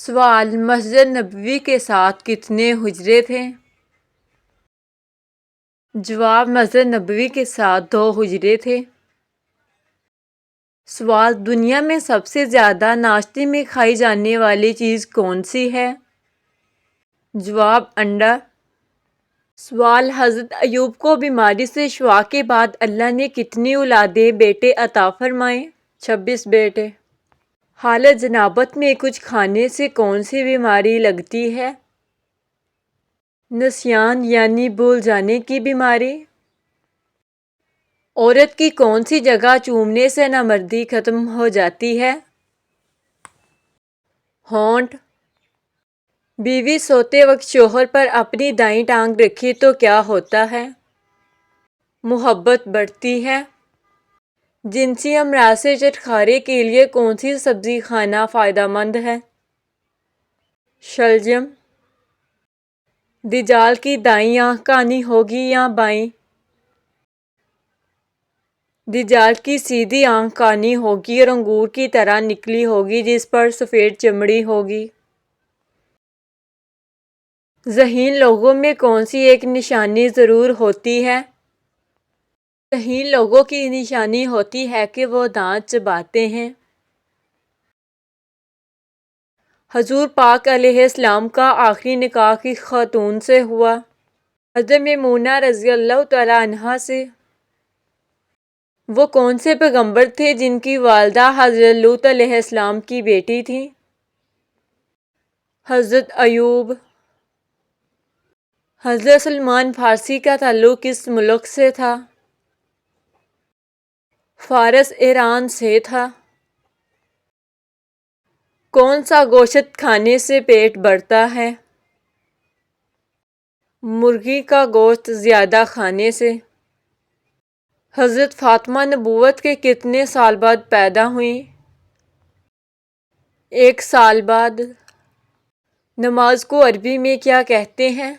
سوال: مسجد نبوی کے ساتھ کتنے حجرے تھے؟ جواب: مسجد نبوی کے ساتھ 2 حجرے تھے۔ سوال: دنیا میں سب سے زیادہ ناشتے میں کھائی جانے والی چیز کون سی ہے؟ جواب: انڈا۔ سوال: حضرت ایوب کو بیماری سے شفا کے بعد اللہ نے کتنی اولادیں بیٹے عطا فرمائے؟ 26 بیٹے۔ حالت جنابت میں کچھ کھانے سے کون سی بیماری لگتی ہے؟ نسیان یعنی بھول جانے کی بیماری۔ عورت کی کون سی جگہ چومنے سے نامردی ختم ہو جاتی ہے؟ ہونٹ۔ بیوی سوتے وقت شوہر پر اپنی دائیں ٹانگ رکھے تو کیا ہوتا ہے؟ محبت بڑھتی ہے۔ جنسی امراض سے چھٹکارے کے لیے کون سی سبزی کھانا فائدہ مند ہے؟ شلجم۔ دجال کی دائیں آنکھ کانی ہوگی یا بائیں؟ دجال کی سیدھی آنکھ کانی ہوگی اور انگور کی طرح نکلی ہوگی جس پر سفید چمڑی ہوگی۔ ذہین لوگوں میں کون سی ایک نشانی ضرور ہوتی ہے؟ ذہین لوگوں کی نشانی ہوتی ہے کہ وہ دانت چباتے ہیں۔ حضور پاک علیہ السلام کا آخری نکاح کس خاتون سے ہوا؟ حضرت میمونہ رضی اللہ تعالیٰ عنہا سے۔ وہ کون سے پیغمبر تھے جن کی والدہ حضرت لوط علیہ السلام کی بیٹی تھیں؟ حضرت ایوب۔ حضرت سلمان فارسی کا تعلق کس ملک سے تھا؟ فارس ایران سے تھا۔ کون سا گوشت کھانے سے پیٹ بھرتا ہے؟ مرغی کا گوشت زیادہ کھانے سے۔ حضرت فاطمہ نبوت کے کتنے سال بعد پیدا ہوئیں؟ 1 سال بعد۔ نماز کو عربی میں کیا کہتے ہیں؟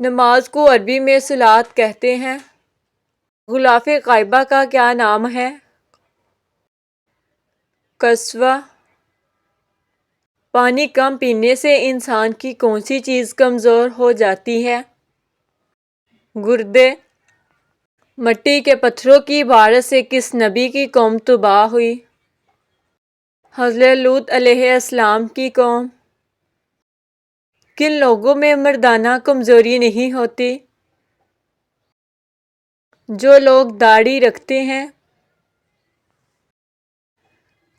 نماز کو عربی میں صلاۃ کہتے ہیں۔ غلاف غائبہ کا کیا نام ہے؟ قصوہ۔ پانی کم پینے سے انسان کی کون سی چیز کمزور ہو جاتی ہے؟ گردے۔ مٹی کے پتھروں کی بارش سے کس نبی کی قوم تباہ ہوئی؟ حضرت لوط علیہ السلام کی قوم۔ کن لوگوں میں مردانہ کمزوری نہیں ہوتی؟ جو لوگ داڑھی رکھتے ہیں۔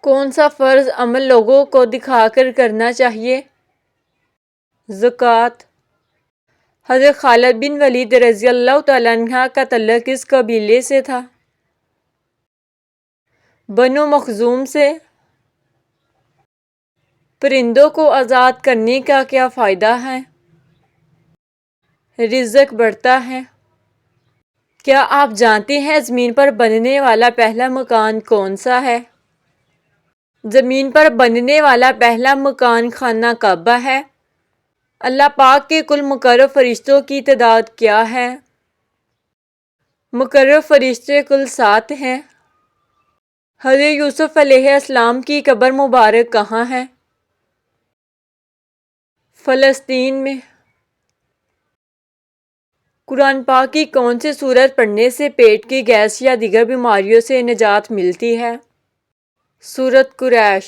کون سا فرض عمل لوگوں کو دکھا کر کرنا چاہیے؟ زکوٰۃ۔ حضرت خالد بن ولید رضی اللہ تعالیٰ عنہ کا تعلق کس قبیلے سے تھا؟ بنو مخزوم سے۔ پرندوں کو آزاد کرنے کا کیا فائدہ ہے؟ رزق بڑھتا ہے۔ کیا آپ جانتے ہیں زمین پر بننے والا پہلا مکان کون سا ہے؟ زمین پر بننے والا پہلا مکان خانہ کعبہ ہے۔ اللہ پاک کے کل مقرب فرشتوں کی تعداد کیا ہے؟ مقرب فرشتے کل 7 ہیں۔ حضرت یوسف علیہ السلام کی قبر مبارک کہاں ہے؟ فلسطین میں۔ قرآن پاک کی کون سی سورت پڑھنے سے پیٹ کی گیس یا دیگر بیماریوں سے نجات ملتی ہے؟ سورت قریش۔